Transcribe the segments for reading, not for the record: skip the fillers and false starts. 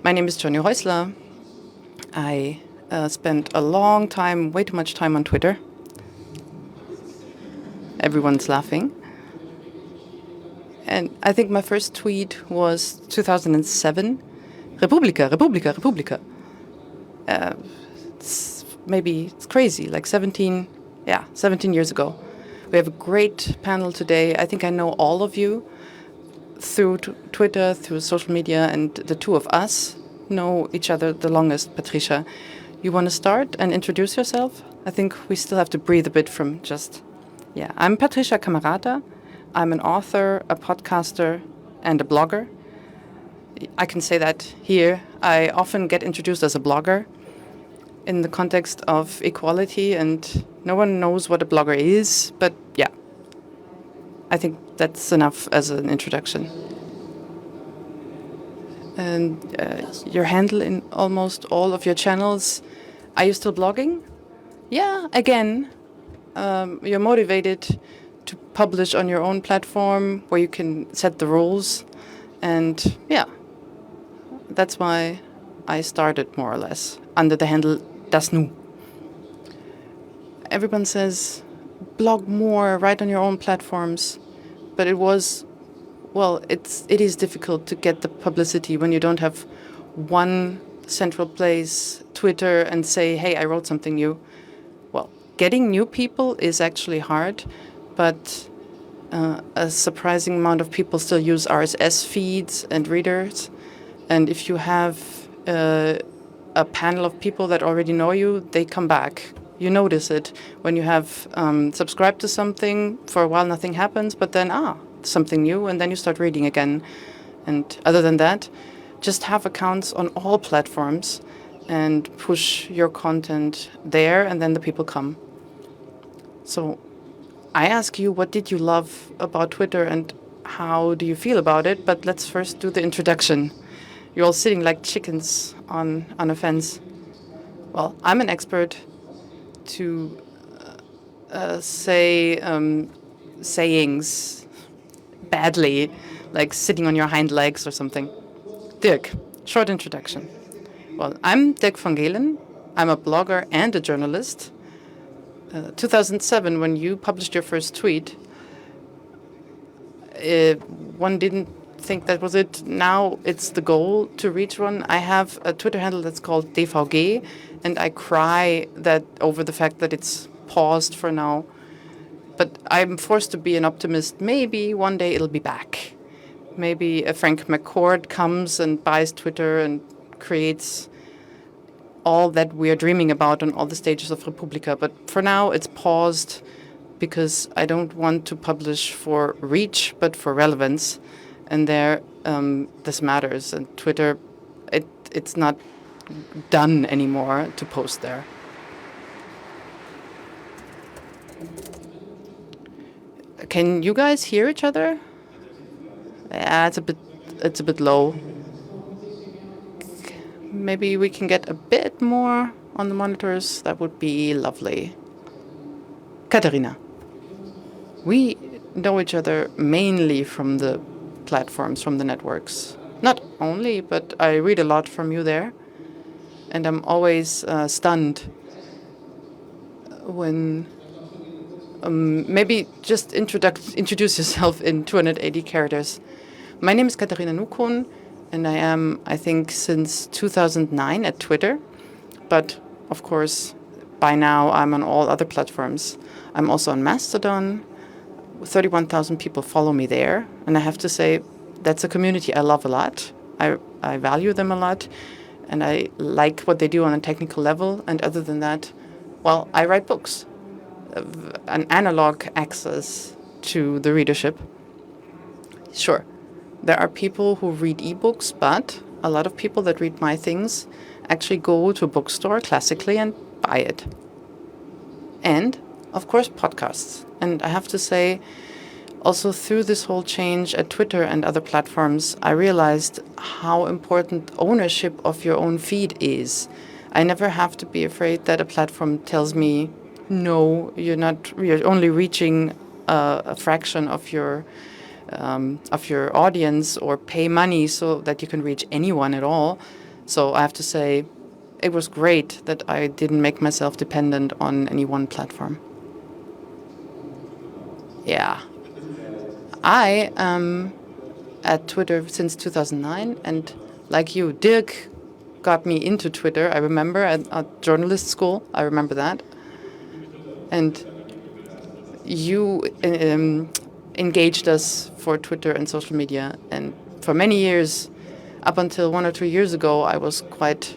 My name is Johnny Häusler. I spent a long time, way too much time on Twitter. Everyone's laughing. And I think my first tweet was 2007. Republika, Republika, Republika. It's crazy, like 17 years ago. We have a great panel today. I think I know all of you through Twitter, through social media, and the two of us know each other the longest. Patricia, you want to start and introduce yourself? I think we still have to breathe a bit from just... Yeah, I'm Patricia Camerata. I'm an author, a podcaster, and a blogger. I can say that here. I often get introduced as a blogger in the context of equality, and no one knows what a blogger is, but yeah, I think that's enough as an introduction. And your handle in almost all of your channels, are you still blogging? Yeah, again, you're motivated to publish on your own platform where you can set the rules. And yeah, that's why I started more or less under the handle Das Nu. Everyone says blog more, write on your own platforms. But it is difficult to get the publicity when you don't have one central place, Twitter, and say, hey, I wrote something new. Well, getting new people is actually hard, but a surprising amount of people still use RSS feeds and readers. And if you have a panel of people that already know you, they come back. You notice it when you have subscribed to something. For a while, nothing happens, but then, something new, and then you start reading again. And other than that, just have accounts on all platforms and push your content there, and then the people come. So I ask you, what did you love about Twitter and how do you feel about it? But let's first do the introduction. You're all sitting like chickens on a fence. Well, I'm an expert to say sayings badly, like sitting on your hind legs or something. Dirk, short introduction. Well, I'm Dirk van Gelen. I'm a blogger and a journalist. 2007, when you published your first tweet, one didn't think that was it. Now it's the goal to reach one. I have a Twitter handle that's called DVG, and I cry over the fact that it's paused for now. But I'm forced to be an optimist. Maybe one day it'll be back. Maybe a Frank McCourt comes and buys Twitter and creates all that we're dreaming about on all the stages of Republika. But for now, it's paused because I don't want to publish for reach, but for relevance. And there, this matters. And Twitter, it's not done anymore to post there. Can you guys hear each other? Yeah, it's a bit low. Maybe we can get a bit more on the monitors. That would be lovely. Katharina, we know each other mainly from the platforms, from the networks. Not only, but I read a lot from you there. And I'm always stunned when... maybe just introduce yourself in 280 characters. My name is Katharina Nukon, and I am, I think, since 2009 at Twitter. But, of course, by now I'm on all other platforms. I'm also on Mastodon. 31,000 people follow me there. And I have to say, that's a community I love a lot. I value them a lot. And I like what they do on a technical level. And other than that, well, I write books. An analog access to the readership. Sure, there are people who read ebooks, but a lot of people that read my things actually go to a bookstore classically and buy it. And, of course, podcasts. And I have to say, also through this whole change at Twitter and other platforms, I realized how important ownership of your own feed is. I never have to be afraid that a platform tells me, no, you're only reaching a fraction of your audience, or pay money so that you can reach anyone at all. So I have to say, it was great that I didn't make myself dependent on any one platform. Yeah. I am at Twitter since 2009, and like you, Dirk got me into Twitter. I remember at journalist school. I remember that. And you engaged us for Twitter and social media. And for many years, up until 1 or 2 years ago, I was quite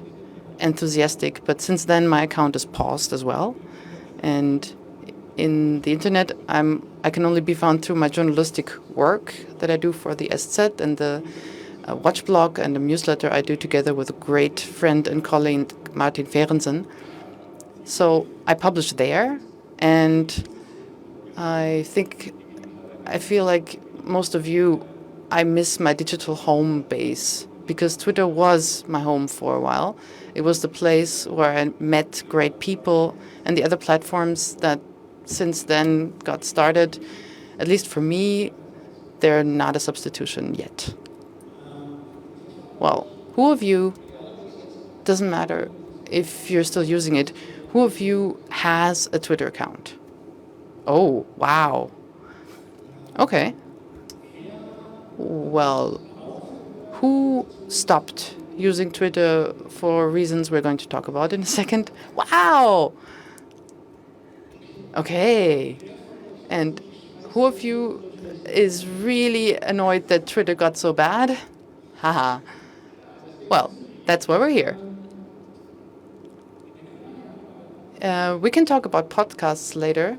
enthusiastic. But since then, my account is paused as well. And in the internet, I can only be found through my journalistic work that I do for the SZ and the watch blog and the newsletter I do together with a great friend and colleague, Martin Ferensen. So I publish there, and I feel like most of you, I miss my digital home base, because Twitter was my home for a while. It was the place where I met great people, and the other platforms that since then got started, at least for me, they're not a substitution yet. Well, who of you, doesn't matter if you're still using it, who of you has a Twitter account? Oh, wow. Okay. Well, who stopped using Twitter for reasons we're going to talk about in a second? Wow! Okay. And who of you is really annoyed that Twitter got so bad? Haha. Well, that's why we're here. We can talk about podcasts later.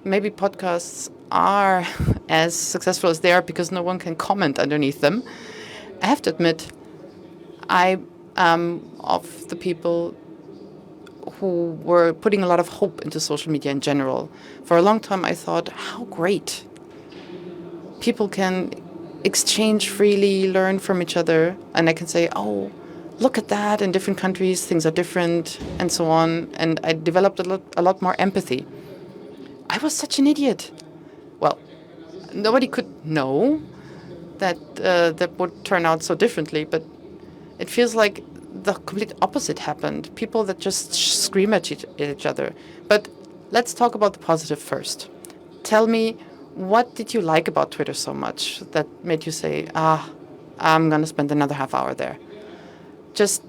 Maybe podcasts are as successful as they are because no one can comment underneath them. I have to admit, I am of the people who were putting a lot of hope into social media in general. For a long time, I thought, how great. People can exchange freely, learn from each other, and I can say, oh, look at that, in different countries, things are different, and so on. And I developed a lot more empathy. I was such an idiot. Well, nobody could know that that would turn out so differently, but it feels like the complete opposite happened. People that just scream at each other. But let's talk about the positive first. Tell me, what did you like about Twitter so much that made you say, I'm going to spend another half hour there? Just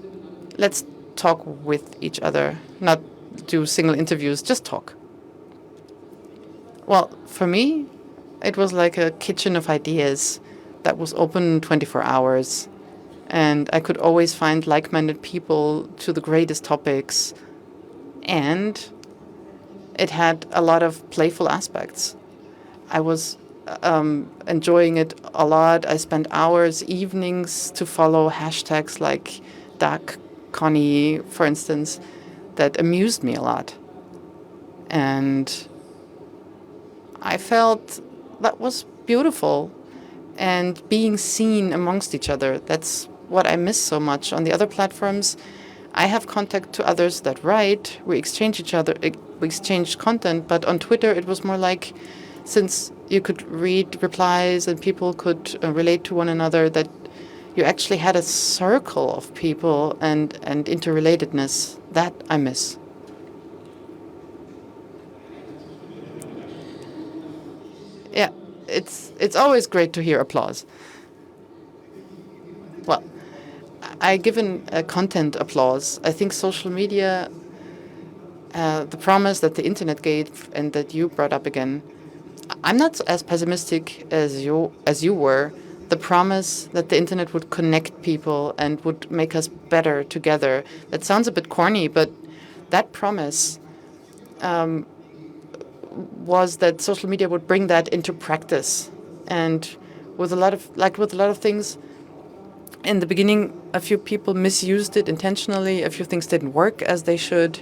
let's talk with each other, not do single interviews, just talk. Well, for me, it was like a kitchen of ideas that was open 24 hours. And I could always find like-minded people to the greatest topics. And it had a lot of playful aspects. I was enjoying it a lot. I spent hours, evenings to follow hashtags like Duck, Connie, for instance, that amused me a lot. And I felt that was beautiful. And being seen amongst each other, that's what I miss so much. On the other platforms, I have contact to others that write. We exchange content, but on Twitter it was more like, since you could read replies and people could relate to one another, that you actually had a circle of people and interrelatedness. That I miss. Yeah, it's always great to hear applause. Well, I given content applause. I think social media, the promise that the internet gave and that you brought up again, I'm not as pessimistic as you were. The promise that the internet would connect people and would make us better together. That sounds a bit corny, but that promise was that social media would bring that into practice. And with a lot of things, in the beginning, a few people misused it intentionally. A few things didn't work as they should.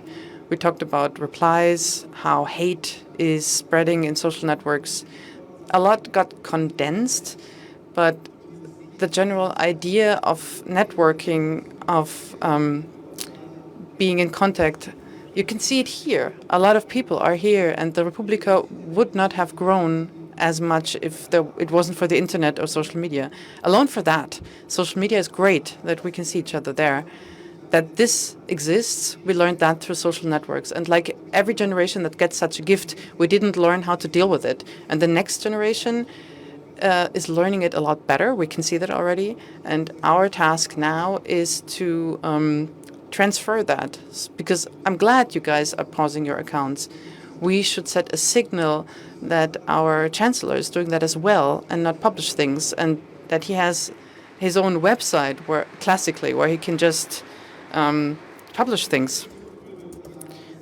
We talked about replies, how hate is spreading in social networks. A lot got condensed, but the general idea of networking, of being in contact, you can see it here. A lot of people are here, and the Republika would not have grown as much if it wasn't for the internet or social media. Alone for that, social media is great that we can see each other there. That this exists, we learned that through social networks. And like every generation that gets such a gift, we didn't learn how to deal with it. And the next generation is learning it a lot better. We can see that already. And our task now is to transfer that, because I'm glad you guys are pausing your accounts. We should set a signal that our chancellor is doing that as well and not publish things, and that he has his own website where he can just publish things.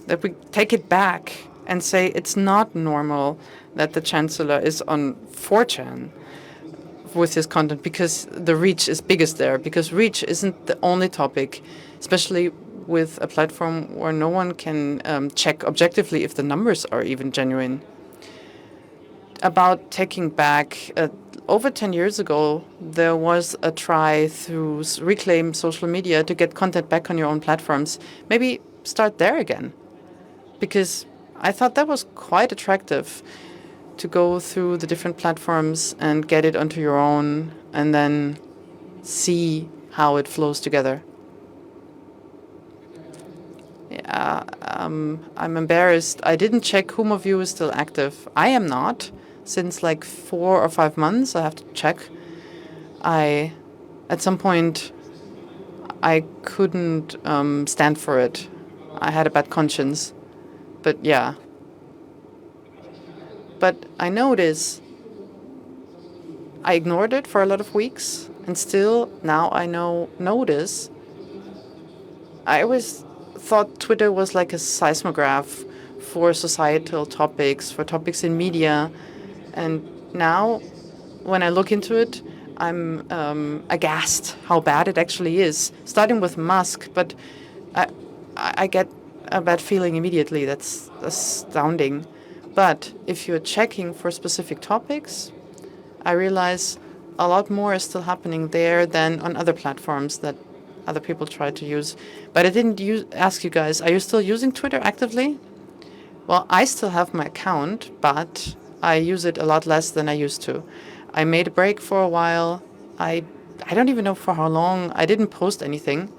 That we take it back and say it's not normal that the chancellor is on 4chan with his content, because the reach is biggest there, because reach isn't the only topic, especially with a platform where no one can check objectively if the numbers are even genuine. About taking back, over 10 years ago, there was a try through Reclaim Social Media to get content back on your own platforms. Maybe start there again, because I thought that was quite attractive to go through the different platforms and get it onto your own and then see how it flows together. Yeah, I'm embarrassed. I didn't check whom of you is still active. I am not. Since like 4 or 5 months, I have to check. At some point, I couldn't stand for it. I had a bad conscience. But yeah. But I notice I ignored it for a lot of weeks, and still now I notice. I always thought Twitter was like a seismograph for societal topics, for topics in media. And now, when I look into it, I'm aghast how bad it actually is. Starting with Musk, but I get a bad feeling immediately. That's astounding. But if you're checking for specific topics, I realize a lot more is still happening there than on other platforms that other people try to use. But I didn't ask you guys, are you still using Twitter actively? Well, I still have my account, but I use it a lot less than I used to. I made a break for a while. I don't even know for how long. I didn't post anything.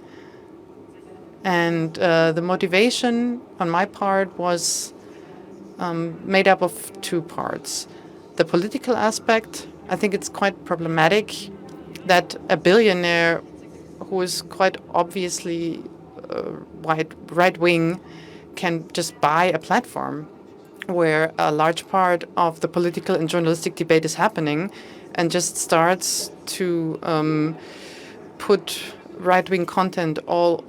And the motivation on my part was made up of 2 parts. The political aspect, I think it's quite problematic that a billionaire who is quite obviously right-wing can just buy a platform where a large part of the political and journalistic debate is happening, and just starts to put right-wing content,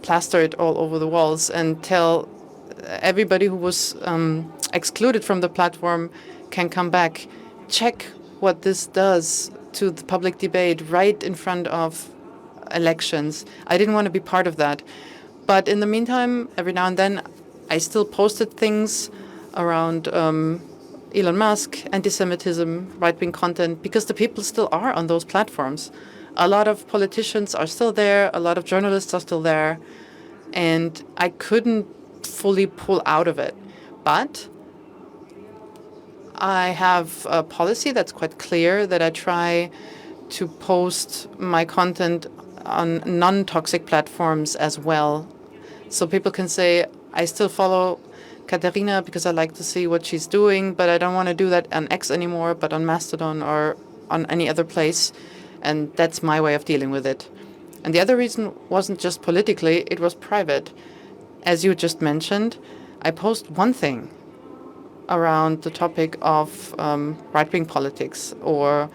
plaster it all over the walls, and tell everybody who was excluded from the platform can come back. Check what this does to the public debate right in front of elections. I didn't want to be part of that. But in the meantime, every now and then, I still posted things around Elon Musk, anti-Semitism, right-wing content, because the people still are on those platforms. A lot of politicians are still there. A lot of journalists are still there. And I couldn't fully pull out of it. But I have a policy that's quite clear, that I try to post my content on non-toxic platforms as well. So people can say, I still follow Katharina because I like to see what she's doing, but I don't want to do that on X anymore, but on Mastodon or on any other place. And that's my way of dealing with it. And the other reason wasn't just politically, it was private. As you just mentioned, I post one thing around the topic of right-wing politics, or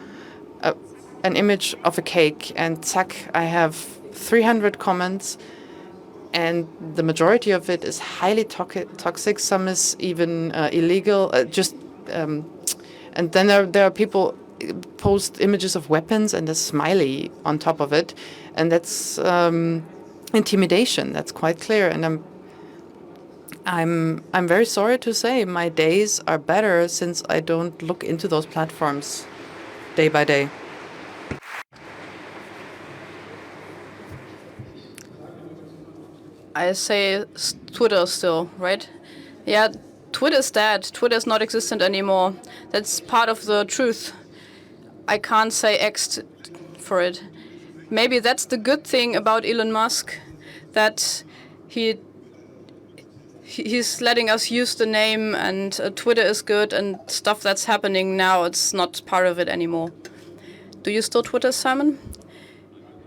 an image of a cake, and zack, I have 300 comments, and the majority of it is highly toxic. Some is even illegal. And then there are people post images of weapons and a smiley on top of it, and that's intimidation. That's quite clear. And I'm very sorry to say my days are better since I don't look into those platforms day by day. I say Twitter still, right? Yeah, Twitter's dead. Twitter's not existent anymore. That's part of the truth. I can't say X for it. Maybe that's the good thing about Elon Musk, that he's letting us use the name, and Twitter is good, and stuff that's happening now, it's not part of it anymore. Do you still Twitter, Simon?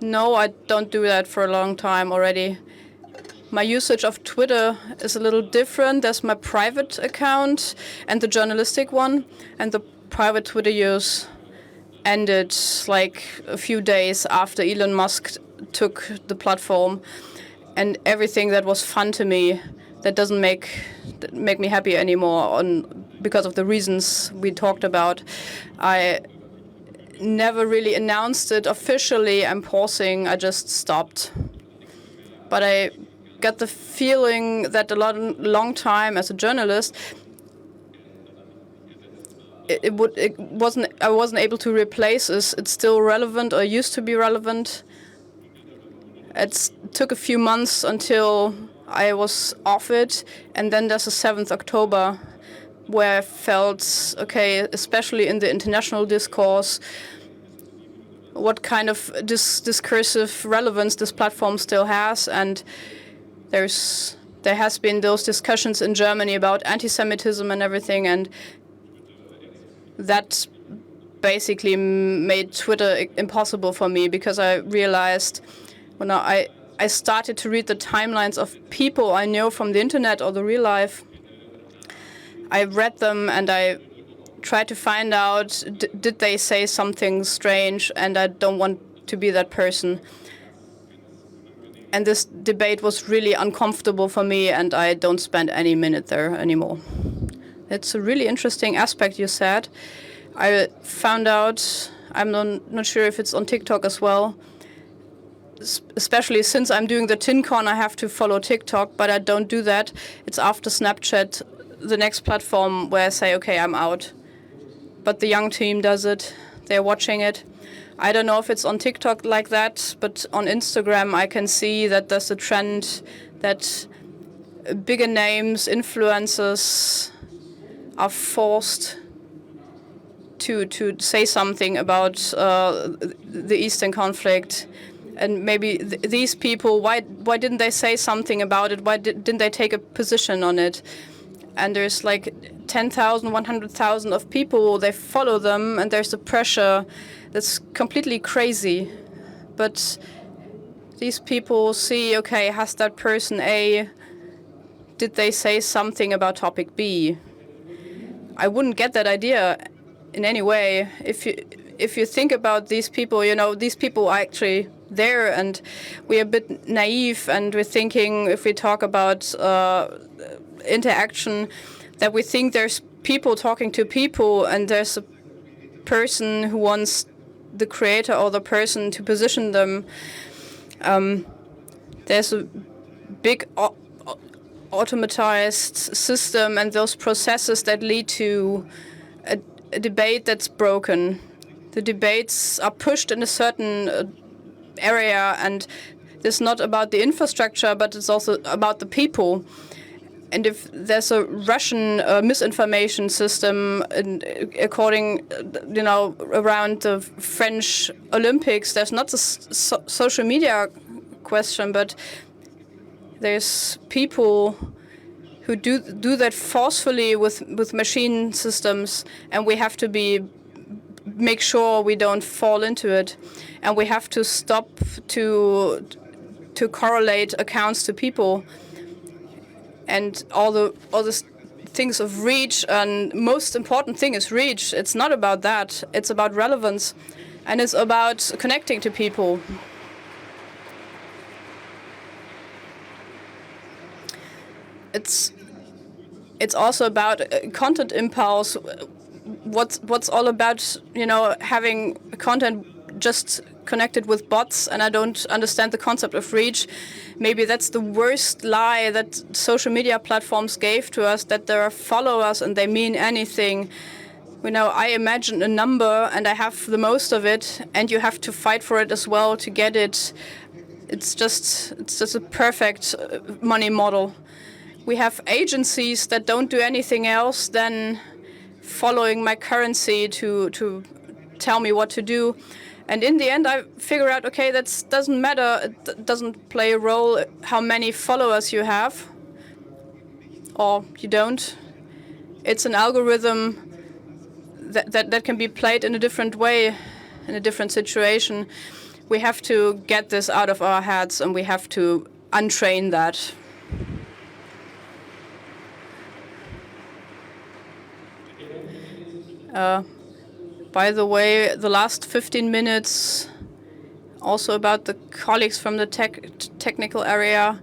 No, I don't do that for a long time already. My usage of Twitter is a little different. There's my private account and the journalistic one, and the private Twitter use ended like a few days after Elon Musk took the platform, and everything that was fun to me, that doesn't make me happy anymore because of the reasons we talked about. I never really announced it officially. I'm pausing. I just stopped. But I got the feeling that a long time as a journalist, I wasn't able to replace it. It's still relevant, or used to be relevant. It took a few months until I was off it, and then there's a 7th October where I felt, okay, especially in the international discourse, what kind of discursive relevance this platform still has. And there has been those discussions in Germany about anti-Semitism and everything, and that basically made Twitter impossible for me, because I realized when I started to read the timelines of people I know from the internet or the real life. I read them and I tried to find out, did they say something strange, and I don't want to be that person. And this debate was really uncomfortable for me, and I don't spend any minute there anymore. It's a really interesting aspect you said. I found out, I'm not sure if it's on TikTok as well, especially since I'm doing the TinCon, I have to follow TikTok, but I don't do that. It's after Snapchat, the next platform where I say, okay, I'm out. But the young team does it. They're watching it. I don't know if it's on TikTok like that, but on Instagram I can see that there's a trend that bigger names, influencers, are forced to say something about the Eastern conflict. And maybe these people, why didn't they say something about it? Why didn't they take a position on it? And there's like 10,000, 100,000 of people, they follow them, and there's a pressure that's completely crazy. But these people see, okay, has that person A, did they say something about topic B? I wouldn't get that idea in any way. If you think about these people, these people are actually there, and we're a bit naive, and we're thinking, if we talk about interaction, that we think there's people talking to people, and there's a person who wants the creator or the person to position them. There's a big automatized system, and those processes that lead to a debate that's broken. The debates are pushed in a certain area, and it's not about the infrastructure, but it's also about the people. And if there's a Russian misinformation system, according, around the French Olympics, there's not a social media question, but there's people who do that forcefully with machine systems, and we have to make sure we don't fall into it, and we have to stop to correlate accounts to people. And all the things of reach, and most important thing is reach. It's not about that. It's about relevance, and it's about connecting to people. It's also about content impulse. What's all about, having content just connected with bots, and I don't understand the concept of reach. Maybe that's the worst lie that social media platforms gave to us, that there are followers and they mean anything. I imagine a number and I have the most of it, and you have to fight for it as well to get it. It's just a perfect money model. We have agencies that don't do anything else than following my currency to tell me what to do. And in the end, I figure out, okay, that doesn't matter. It doesn't play a role how many followers you have or you don't. It's an algorithm that can be played in a different way, in a different situation. We have to get this out of our heads, and we have to untrain that. By the way, the last 15 minutes, also about the colleagues from the technical area,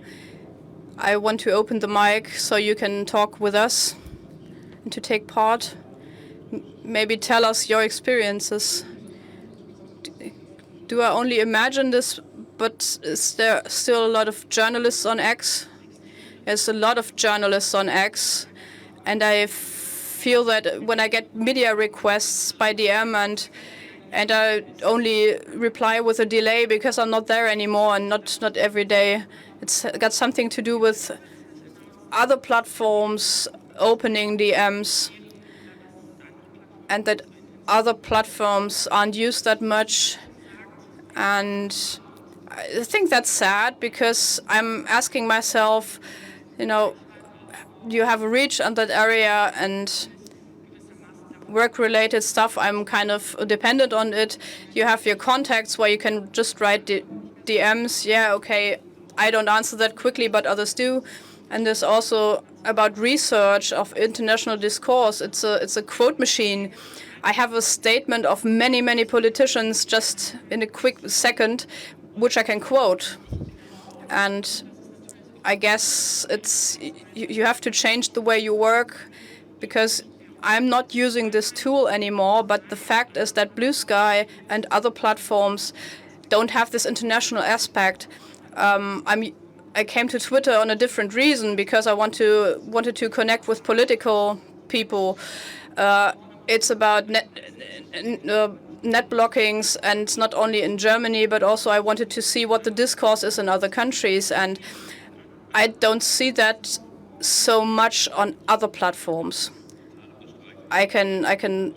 I want to open the mic so you can talk with us and to take part. Maybe tell us your experiences. Do I only imagine this, but is there still a lot of journalists on X? There's a lot of journalists on X, and I feel that when I get media requests by DM and I only reply with a delay because I'm not there anymore and not every day. It's got something to do with other platforms opening DMs, and that other platforms aren't used that much. And I think that's sad, because I'm asking myself, you have a reach on that area, and work-related stuff, I'm kind of dependent on it. You have your contacts where you can just write DMs. Yeah, okay, I don't answer that quickly, but others do. And there's also about research of international discourse. It's a quote machine. I have a statement of many politicians just in a quick second, which I can quote. And I guess you have to change the way you work, because I'm not using this tool anymore, but the fact is that Blue Sky and other platforms don't have this international aspect. I came to Twitter on a different reason, because I wanted to connect with political people. It's about net blockings, and not only in Germany, but also I wanted to see what the discourse is in other countries, and I don't see that so much on other platforms. I can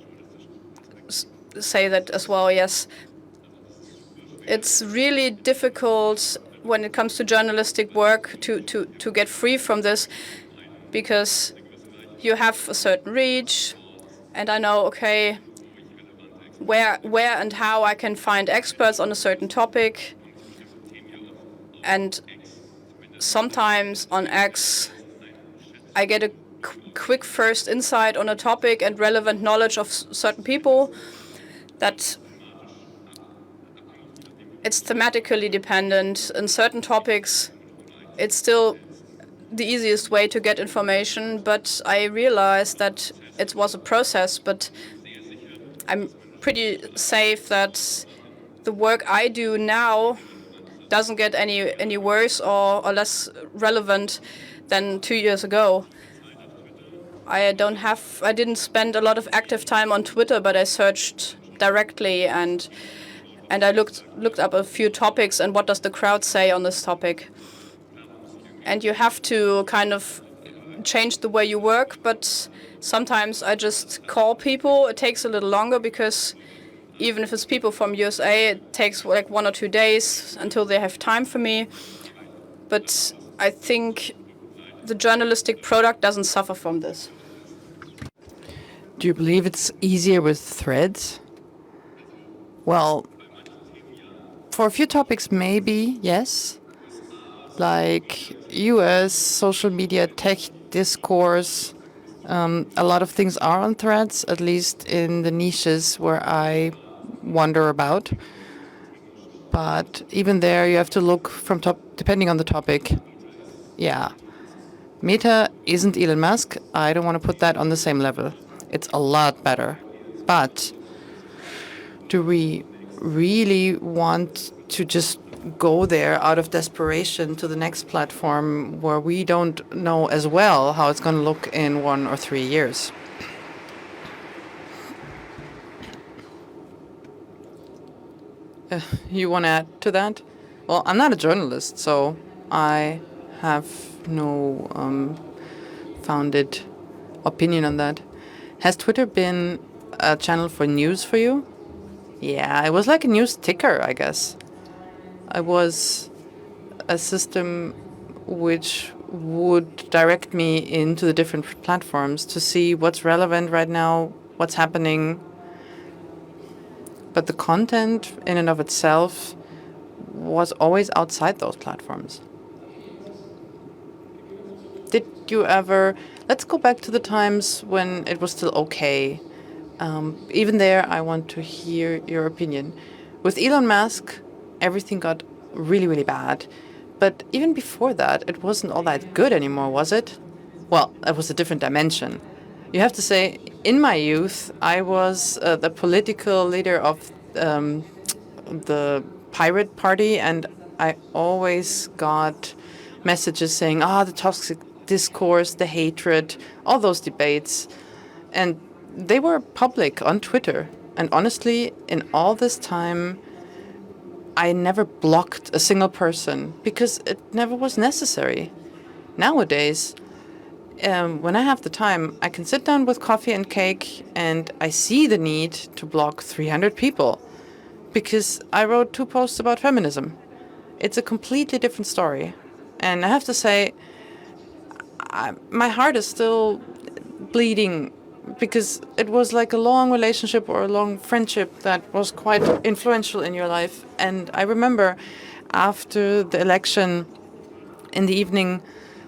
say that as well, yes. It's really difficult when it comes to journalistic work to get free from this, because you have a certain reach, and I know, okay, where and how I can find experts on a certain topic. And sometimes on X, I get a quick first insight on a topic and relevant knowledge of certain people, that it's thematically dependent. In certain topics, it's still the easiest way to get information, but I realized that it was a process. But I'm pretty safe that the work I do now doesn't get any worse or less relevant than 2 years ago. I didn't spend a lot of active time on Twitter, but I searched directly and I looked up a few topics and what does the crowd say on this topic. And you have to kind of change the way you work, but sometimes I just call people. It takes a little longer, because even if it's people from USA, it takes like 1 or 2 days until they have time for me. But I think the journalistic product doesn't suffer from this. Do you believe it's easier with threads? Well, for a few topics, maybe, yes. Like US, social media, tech discourse. A lot of things are on threads, at least in the niches where I wonder about. But even there, you have to look from depending on the topic. Yeah. Meta isn't Elon Musk. I don't want to put that on the same level. It's a lot better. But do we really want to just go there out of desperation to the next platform where we don't know as well how it's going to look in 1 or 3 years? You want to add to that? Well, I'm not a journalist, so I have no founded opinion on that. Has Twitter been a channel for news for you? Yeah, it was like a news ticker, I guess. It was a system which would direct me into the different platforms to see what's relevant right now, what's happening. But the content in and of itself was always outside those platforms. Did you ever... Let's go back to the times when it was still okay. Even there, I want to hear your opinion. With Elon Musk, everything got really, really bad. But even before that, it wasn't all that good anymore, was it? Well, it was a different dimension. You have to say, in my youth, I was the political leader of the Pirate Party, and I always got messages saying, the toxic discourse, the hatred, all those debates. And they were public on Twitter. And honestly, in all this time, I never blocked a single person because it never was necessary. Nowadays, when I have the time, I can sit down with coffee and cake and I see the need to block 300 people because I wrote 2 posts about feminism. It's a completely different story. And I have to say, my heart is still bleeding because it was like a long relationship or a long friendship that was quite influential in your life. And I remember after the election in the evening,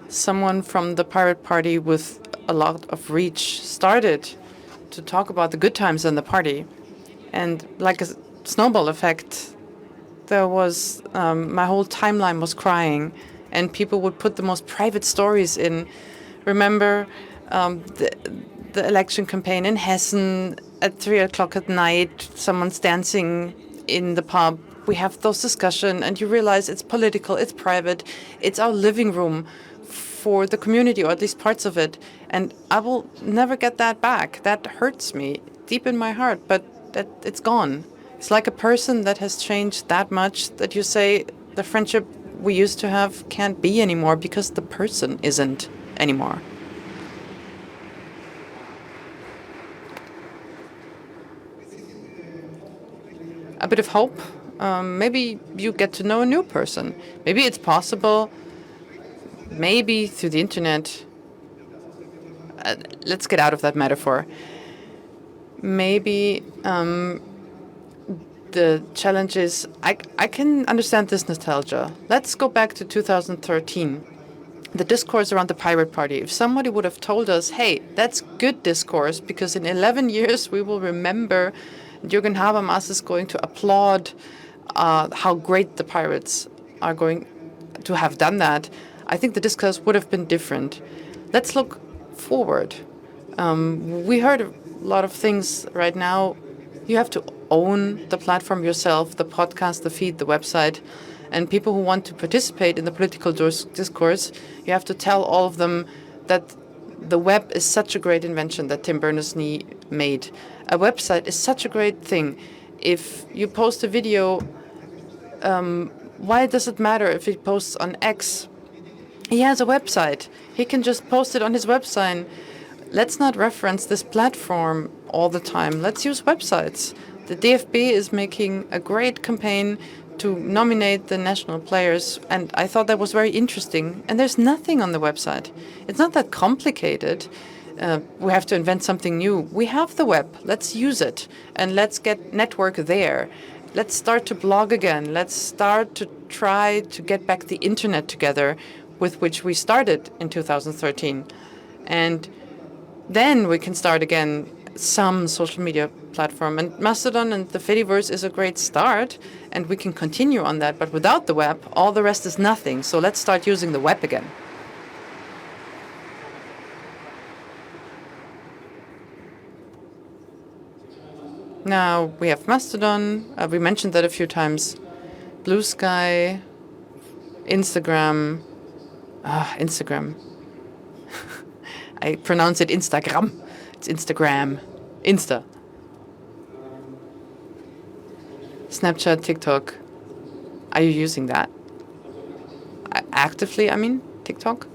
someone from the Pirate Party with a lot of reach started to talk about the good times in the party. And like a snowball effect, there was my whole timeline was crying, and people would put the most private stories in. Remember the election campaign in Hessen at 3 o'clock at night, someone's dancing in the pub. We have those discussions, and you realize it's political, it's private, it's our living room for the community, or at least parts of it. And I will never get that back. That hurts me deep in my heart, but it's gone. It's like a person that has changed that much that you say the friendship we used to have can't be anymore because the person isn't anymore. A bit of hope. Maybe you get to know a new person. Maybe it's possible. Maybe through the internet. Let's get out of that metaphor. Maybe the challenge is, I can understand this nostalgia. Let's go back to 2013. The discourse around the Pirate Party. If somebody would have told us, hey, that's good discourse because in 11 years we will remember Jürgen Habermas is going to applaud how great the pirates are going to have done that, I think the discourse would have been different. Let's look forward. We heard a lot of things right now. You have to own the platform yourself, the podcast, the feed, the website. And people who want to participate in the political discourse, you have to tell all of them that the web is such a great invention that Tim Berners-Lee made. A website is such a great thing. If you post a video, why does it matter if he posts on X? He has a website. He can just post it on his website. Let's not reference this platform all the time. Let's use websites. The DFB is making a great campaign to nominate the national players, and I thought that was very interesting. And there's nothing on the website. It's not that complicated. We have to invent something new. We have the web. Let's use it, and let's get network there. Let's start to blog again. Let's start to try to get back the internet together, with which we started in 2013. And then we can start again some social media platform. And Mastodon and the Fediverse is a great start, and we can continue on that. But without the web, all the rest is nothing. So let's start using the web again. Now we have Mastodon. We mentioned that a few times. Blue Sky, Instagram. Instagram. I pronounce it Instagram. It's Instagram. Insta. Snapchat, TikTok. Are you using that? Actively, I mean, TikTok?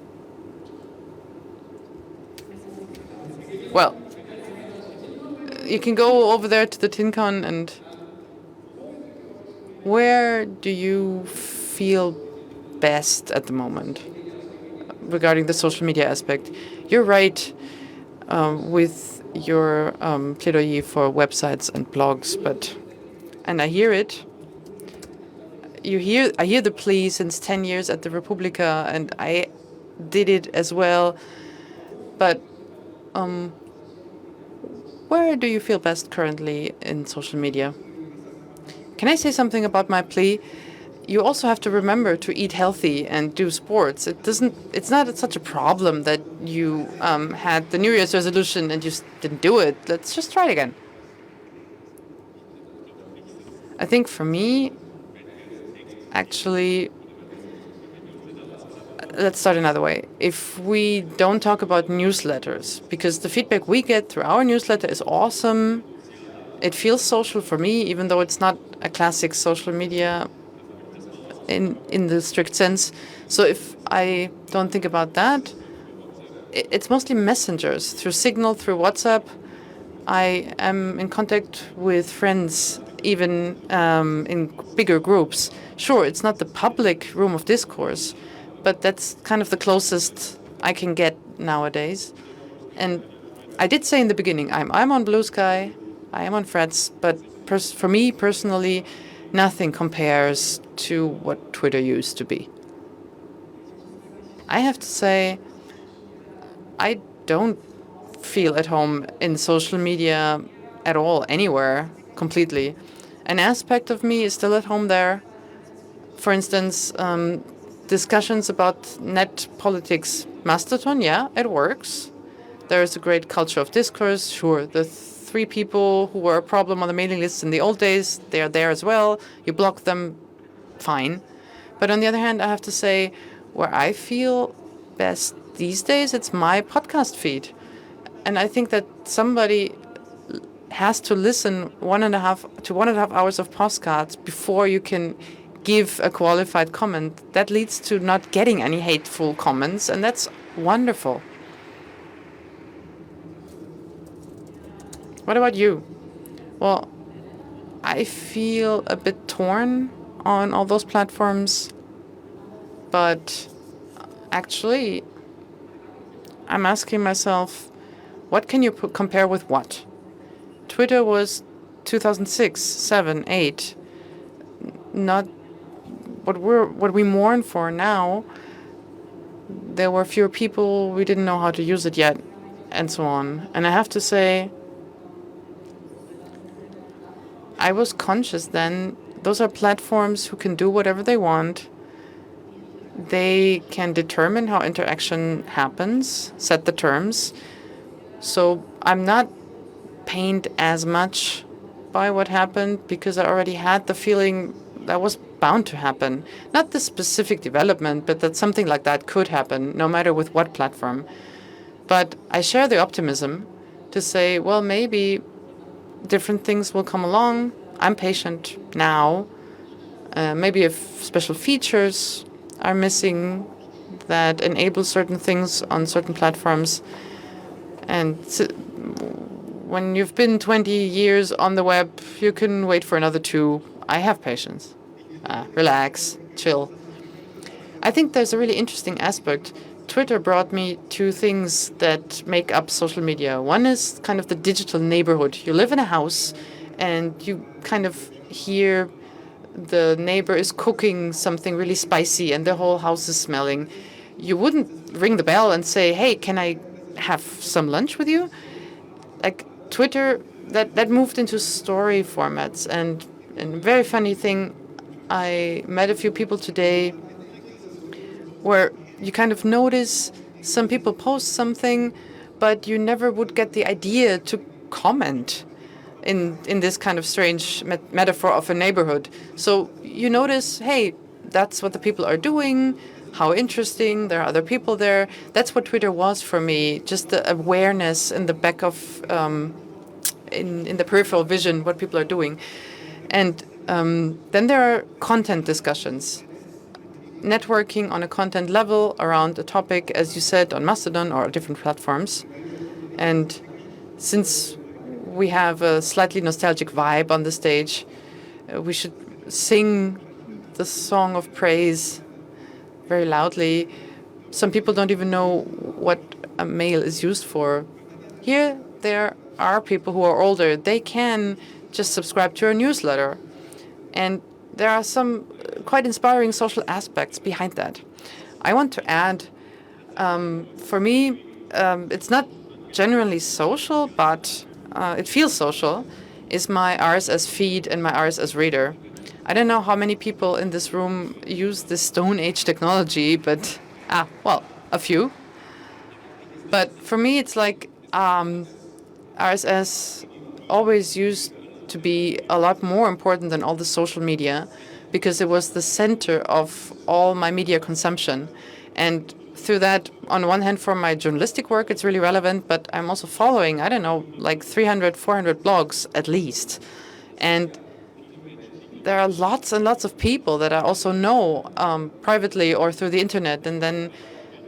you can go over there to the TinCon, and where do you feel best at the moment regarding the social media aspect? You're right with your plaidoyer for websites and blogs, and I hear it. I hear the plea since 10 years at the Republica, and I did it as well. But where do you feel best currently in social media? Can I say something about my plea? You also have to remember to eat healthy and do sports. It's not such a problem that you had the New Year's resolution and you didn't do it. Let's just try it again. I think for me, actually, let's start another way. If we don't talk about newsletters, because the feedback we get through our newsletter is awesome. It feels social for me, even though it's not a classic social media in the strict sense. So if I don't think about that, it's mostly messengers through Signal, through WhatsApp. I am in contact with friends, even in bigger groups. Sure, it's not the public room of discourse, but that's kind of the closest I can get nowadays. And I did say in the beginning, I'm on Blue Sky, I am on Threads, but for me personally, nothing compares to what Twitter used to be. I have to say, I don't feel at home in social media at all, anywhere, completely. An aspect of me is still at home there. For instance, discussions about net politics. Mastodon, yeah, it works. There is a great culture of discourse. Sure, the 3 people who were a problem on the mailing list in the old days, they are there as well. You block them, fine. But on the other hand, I have to say, where I feel best these days, it's my podcast feed. And I think that somebody has to listen 1.5 to 1.5 hours of postcards before you can give a qualified comment. That leads to not getting any hateful comments, and that's wonderful. What about you? Well, I feel a bit torn on all those platforms, but actually, I'm asking myself, what can you compare with what? Twitter was 2006, 7, 8. Not what we mourn for now. There were fewer people, we didn't know how to use it yet, and so on. And I have to say, I was conscious then, those are platforms who can do whatever they want. They can determine how interaction happens, set the terms. So I'm not pained as much by what happened because I already had the feeling that was bound to happen. Not the specific development, but that something like that could happen, no matter with what platform. But I share the optimism to say, well, maybe different things will come along. I'm patient now. Maybe if special features are missing that enable certain things on certain platforms. And when you've been 20 years on the web, you can wait for another 2. I have patience. Relax, chill. I think there's a really interesting aspect. Twitter brought me 2 things that make up social media. One is kind of the digital neighborhood. You live in a house and you kind of hear the neighbor is cooking something really spicy and the whole house is smelling. You wouldn't ring the bell and say, hey, can I have some lunch with you? Like Twitter, that moved into story formats. And a very funny thing, I met a few people today where you kind of notice some people post something, but you never would get the idea to comment in this kind of strange metaphor of a neighborhood. So you notice, hey, that's what the people are doing, how interesting, there are other people there. That's what Twitter was for me, just the awareness in the back of, in the peripheral vision, what people are doing. And then there are content discussions. Networking on a content level around a topic, as you said, on Mastodon or different platforms. And since we have a slightly nostalgic vibe on the stage. We should sing the song of praise very loudly. Some people don't even know what a mail is used for. Here, there are people who are older. They can just subscribe to our newsletter. And there are some quite inspiring social aspects behind that. I want to add, for me, it's not generally social, but it feels social, is my RSS feed and my RSS reader. I don't know how many people in this room use this Stone Age technology, but, well, a few. But for me, it's like RSS always used to be a lot more important than all the social media because it was the center of all my media consumption. And through that, on one hand, for my journalistic work, it's really relevant, but I'm also following, I don't know, like 300, 400 blogs at least. And there are lots and lots of people that I also know privately or through the internet. And then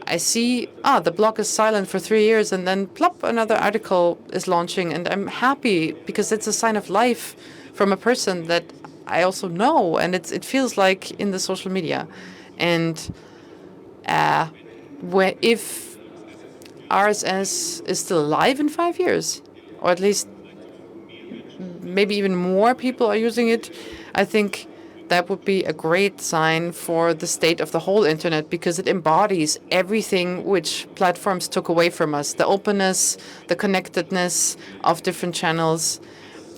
I see, the blog is silent for 3 years, and then plop, another article is launching. And I'm happy because it's a sign of life from a person that I also know. And it feels like in the social media. And if RSS is still alive in 5 years, or at least maybe even more people are using it, I think that would be a great sign for the state of the whole internet because it embodies everything which platforms took away from us, the openness, the connectedness of different channels,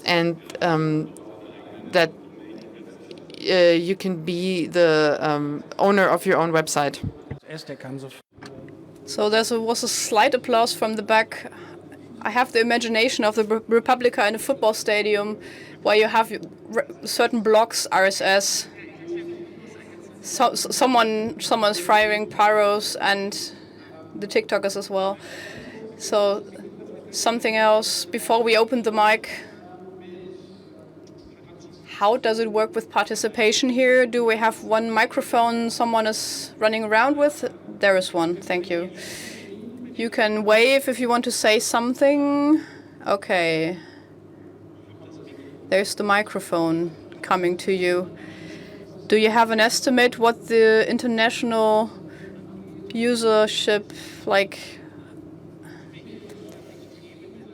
and that you can be the owner of your own website. So there was a slight applause from the back. I have the imagination of the Republica in a football stadium where you have certain blocks, RSS. Someone's firing pyros and the TikTokers as well. So something else before we open the mic. How does it work with participation here? Do we have one microphone someone is running around with? There is one, thank you. You can wave if you want to say something. Okay. There's the microphone coming to you. Do you have an estimate what the international usership, like,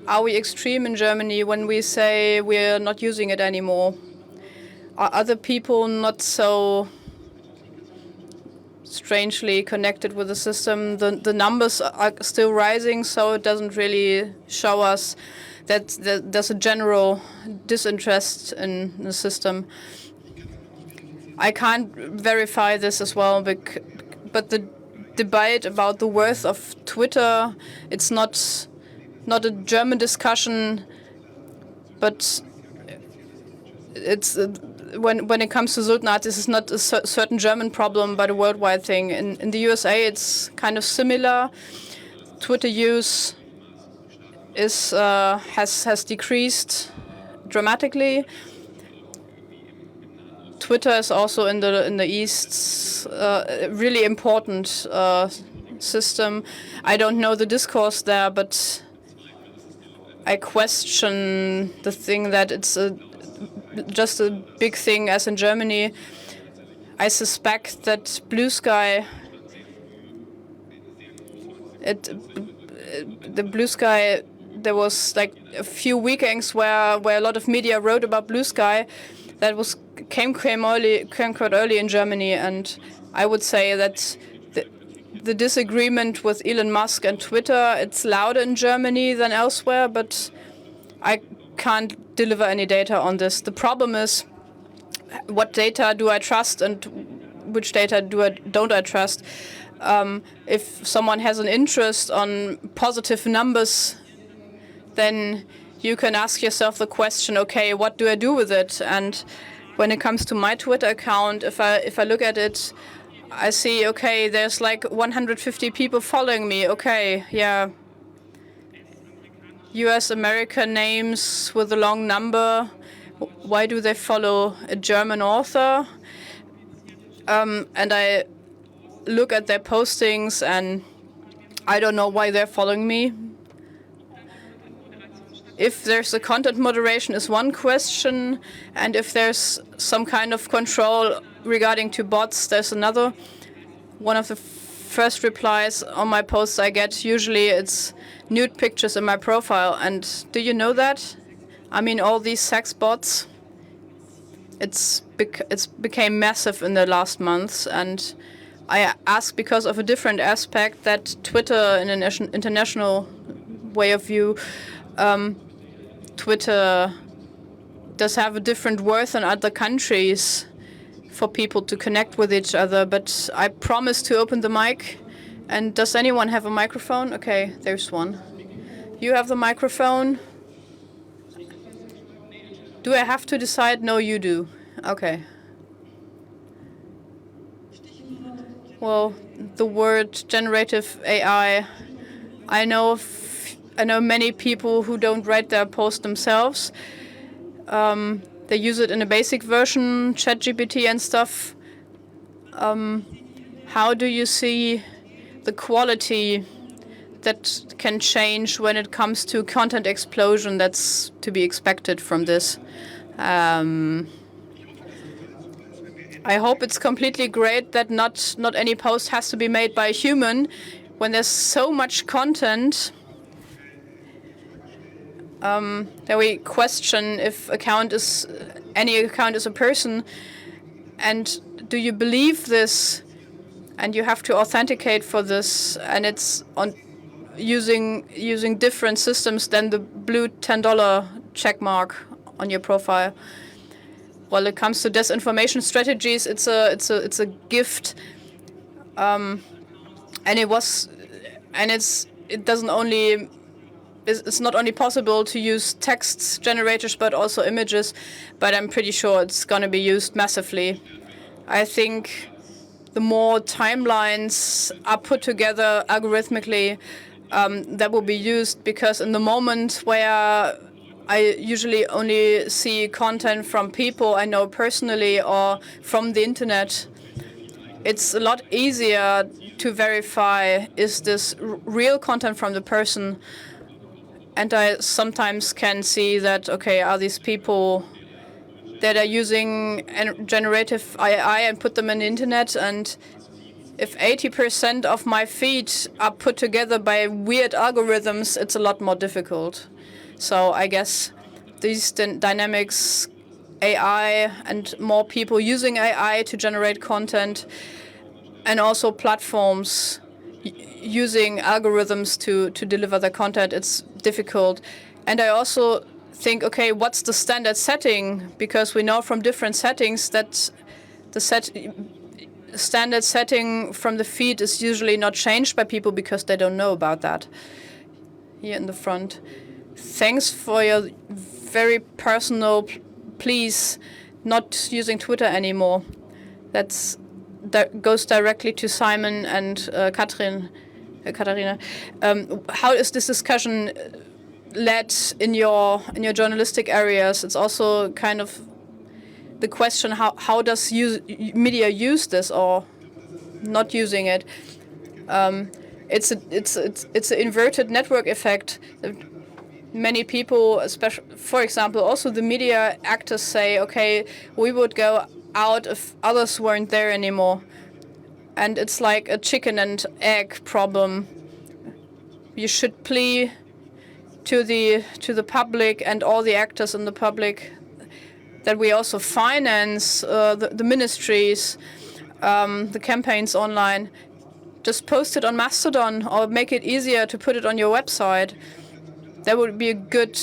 are we extreme in Germany when we say we're not using it anymore? Are other people not so strangely connected with the system? The numbers are still rising, so it doesn't really show us that there's a general disinterest in the system. I can't verify this as well, but the debate about the worth of Twitter, it's not a German discussion, but it's when it comes to Sultanat, this is not a certain German problem, but a worldwide thing. In the USA, it's kind of similar. Twitter use has decreased dramatically. Twitter is also in the East a really important system. I don't know the discourse there, but I question the thing that it's just a big thing as in Germany. I suspect that Blue Sky, the Blue Sky, there was like a few weekends where a lot of media wrote about Blue Sky. That came quite early in Germany, and I would say that the disagreement with Elon Musk and Twitter, it's louder in Germany than elsewhere, but I can't deliver any data on this. The problem is, what data do I trust and which data don't I trust? If someone has an interest on positive numbers, then you can ask yourself the question, okay, what do I do with it? And when it comes to my Twitter account, if I look at it, I see, okay, there's like 150 people following me. Okay, yeah. US American names with a long number. Why do they follow a German author? And I look at their postings and I don't know why they're following me. if there's a content moderation is one question, and if there's some kind of control regarding to bots, there's another. One of the first replies on my posts I get, usually it's nude pictures in my profile. And do you know that? I mean, all these sex bots, it's became massive in the last months. And I ask because of a different aspect that Twitter, in an international way of view, Twitter does have a different worth in other countries for people to connect with each other. But I promise to open the mic. And does anyone have a microphone? Okay, there's one. You have the microphone. Do I have to decide? No, you do. Okay. Well, the word generative AI, I know many people who don't write their post themselves. They use it in a basic version, ChatGPT and stuff. How do you see the quality that can change when it comes to content explosion that's to be expected from this? I hope it's completely great that not any post has to be made by a human. When there's so much content, that we question if any account is a person, and do you believe this? And you have to authenticate for this, and it's on using different systems than the blue $10 check mark on your profile. When it comes to disinformation strategies, it's a gift, and it's not only possible to use text generators but also images. But I'm pretty sure it's going to be used massively. I think the more timelines are put together algorithmically, that will be used, because in the moment where I usually only see content from people I know personally or from the internet, it's a lot easier to verify, is this real content from the person? And I sometimes can see that, okay, are these people that are using generative AI and put them in the internet? And if 80% of my feed are put together by weird algorithms, it's a lot more difficult. So I guess these dynamics, AI and more people using AI to generate content, and also platforms using algorithms to deliver their content, it's difficult. And I also think, okay, what's the standard setting? Because we know from different settings that the standard setting from the feed is usually not changed by people because they don't know about that. Here in the front. Thanks for your very personal please not using Twitter anymore. That goes directly to Simon and Katharina. How is this discussion led in your journalistic areas? It's also kind of the question, how does media use this or not using it? It's an inverted network effect. Many people, especially, for example, also the media actors say, okay, we would go out if others weren't there anymore. And it's like a chicken and egg problem. You should plea to the public and all the actors in the public that we also finance the ministries, the campaigns online. Just post it on Mastodon or make it easier to put it on your website. That would be a good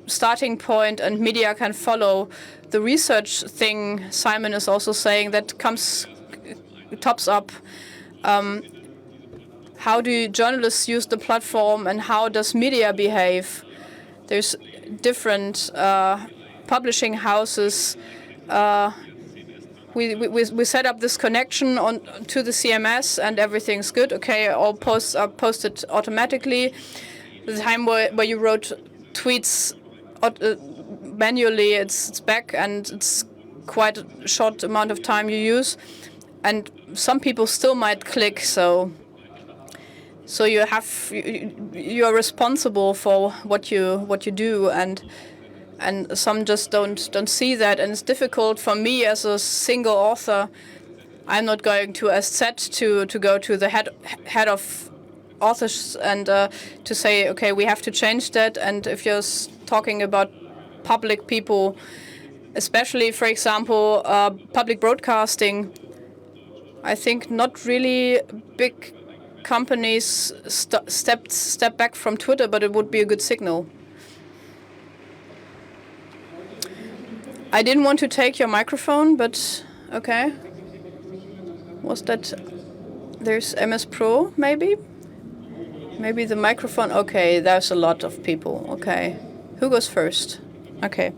starting point, and media can follow. The research thing Simon is also saying that tops up. How do journalists use the platform and how does media behave? There's different publishing houses. We set up this connection to the CMS and everything's good. Okay, all posts are posted automatically. The time where you wrote tweets manually, it's back, and it's quite a short amount of time you use. And some people still might click, so So you are responsible for what you do, and some just don't see that, and it's difficult for me as a single author. I'm not going to a set to go to the head of authors and to say, okay, we have to change that. And if you're talking about public people, especially, for example, public broadcasting, I think not really big companies step back from Twitter, but it would be a good signal. I didn't want to take your microphone, but okay. Was that... There's MS Pro, maybe? Maybe the microphone... Okay, there's a lot of people. Okay. Who goes first? Okay.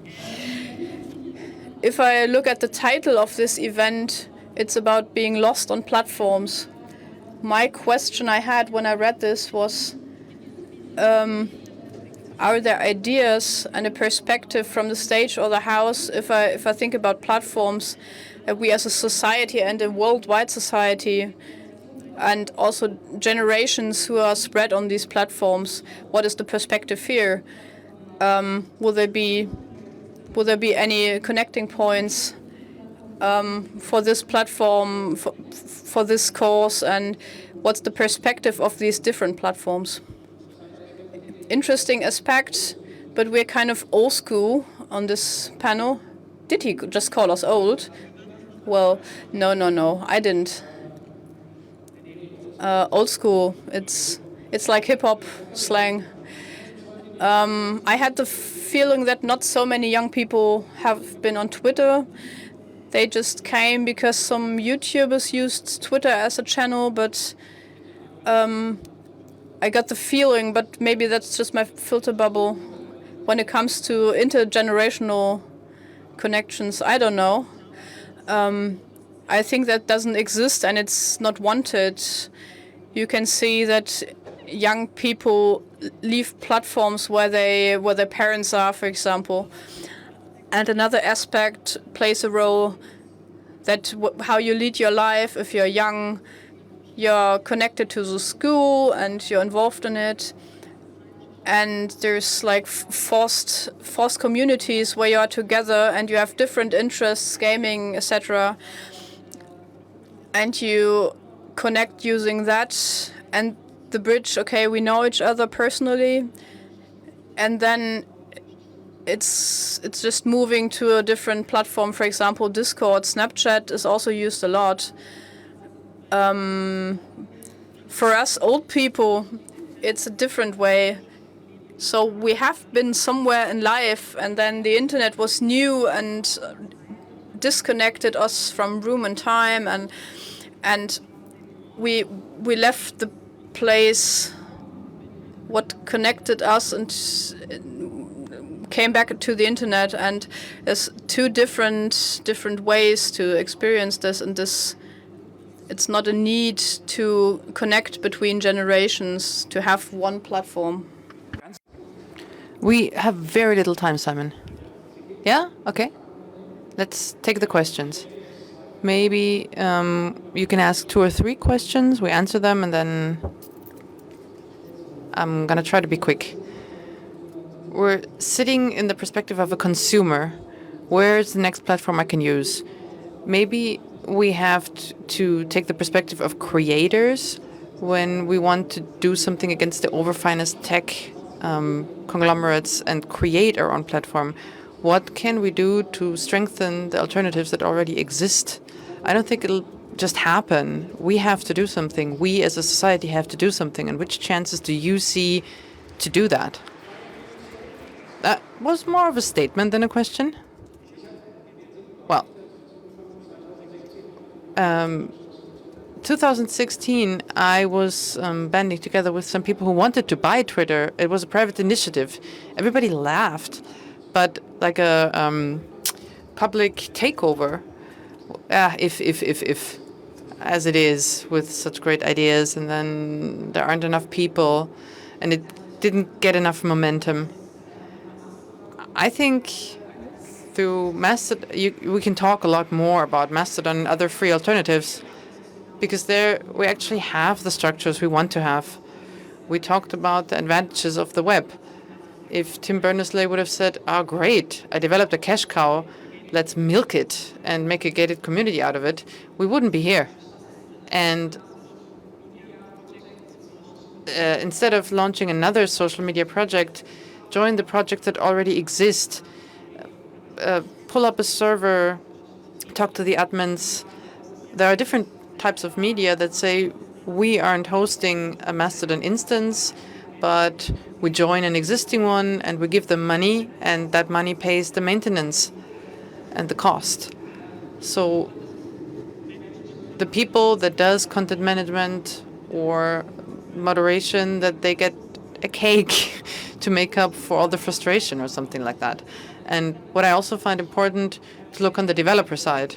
If I look at the title of this event, it's about being lost on platforms. My question I had when I read this was, are there ideas and a perspective from the stage or the house, if I think about platforms, we as a society and a worldwide society, and also generations who are spread on these platforms, what is the perspective here? Will there be any connecting points for this platform, for this course, and what's the perspective of these different platforms? Interesting aspect, but we're kind of old school on this panel. Did he just call us old? Well, no, I didn't. Old school, it's like hip-hop slang. I had the feeling that not so many young people have been on Twitter. They just came because some YouTubers used Twitter as a channel, but I got the feeling, but maybe that's just my filter bubble, when it comes to intergenerational connections, I don't know. I think that doesn't exist and it's not wanted. You can see that young people leave platforms where their parents are, for example. And another aspect plays a role, that how you lead your life. If you're young, you're connected to the school and you're involved in it. And there's like forced communities where you are together and you have different interests, gaming, etc. And you connect using that. And the bridge, okay, we know each other personally. And then it's just moving to a different platform. For example, Discord, Snapchat is also used a lot. For us old people, it's a different way. So we have been somewhere in life, and then the internet was new and disconnected us from room and time, and we left the place what connected us and came back to the internet. And there's two different ways to experience this, and this. It's not a need to connect between generations to have one platform. We have very little time, Simon. Yeah? Okay. Let's take the questions. Maybe you can ask 2 or 3 questions, we answer them, and then I'm going to try to be quick. We're sitting in the perspective of a consumer. Where's the next platform I can use? Maybe we have to take the perspective of creators when we want to do something against the overfinanced tech conglomerates and create our own platform. What can we do to strengthen the alternatives that already exist? I don't think it'll just happen. We have to do something. We as a society have to do something. And which chances do you see to do that? That was more of a statement than a question. Well, 2016, I was banding together with some people who wanted to buy Twitter. It was a private initiative. Everybody laughed, but like a public takeover, if as it is with such great ideas, and then there aren't enough people, and it didn't get enough momentum. I think through Mastodon, we can talk a lot more about Mastodon and other free alternatives, because there we actually have the structures we want to have. we talked about the advantages of the web. If Tim Berners-Lee would have said, "Oh, great, I developed a cash cow, let's milk it and make a gated community out of it," we wouldn't be here. And instead of launching another social media project, join the projects that already exist. Pull up a server, talk to the admins. There are different types of media that say, we aren't hosting a Mastodon instance, but we join an existing one and we give them money, and that money pays the maintenance and the cost. So the people that does content management or moderation, that they get a cake to make up for all the frustration or something like that. And what I also find important to look on the developer side.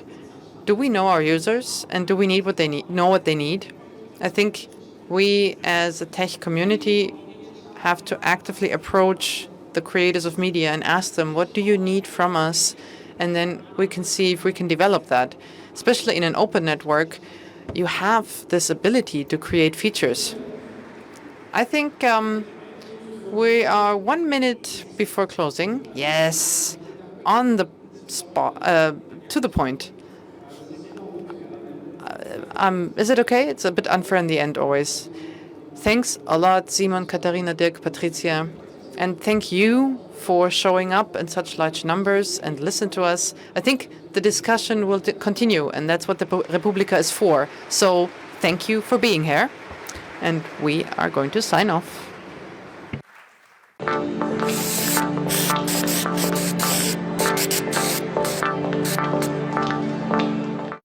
Do we know our users, and do we need what they need? Know what they need? I think we as a tech community have to actively approach the creators of media and ask them, what do you need from us? And then we can see if we can develop that. Especially in an open network, you have this ability to create features. I think we are 1 minute before closing. Yes, on the spot, to the point. Is it okay? It's a bit unfair in the end always. Thanks a lot, Simon, Katharina, Dirk, Patricia. And thank you for showing up in such large numbers and listen to us. I think the discussion will continue, and that's what the Republika is for. So thank you for being here. And we are going to sign off.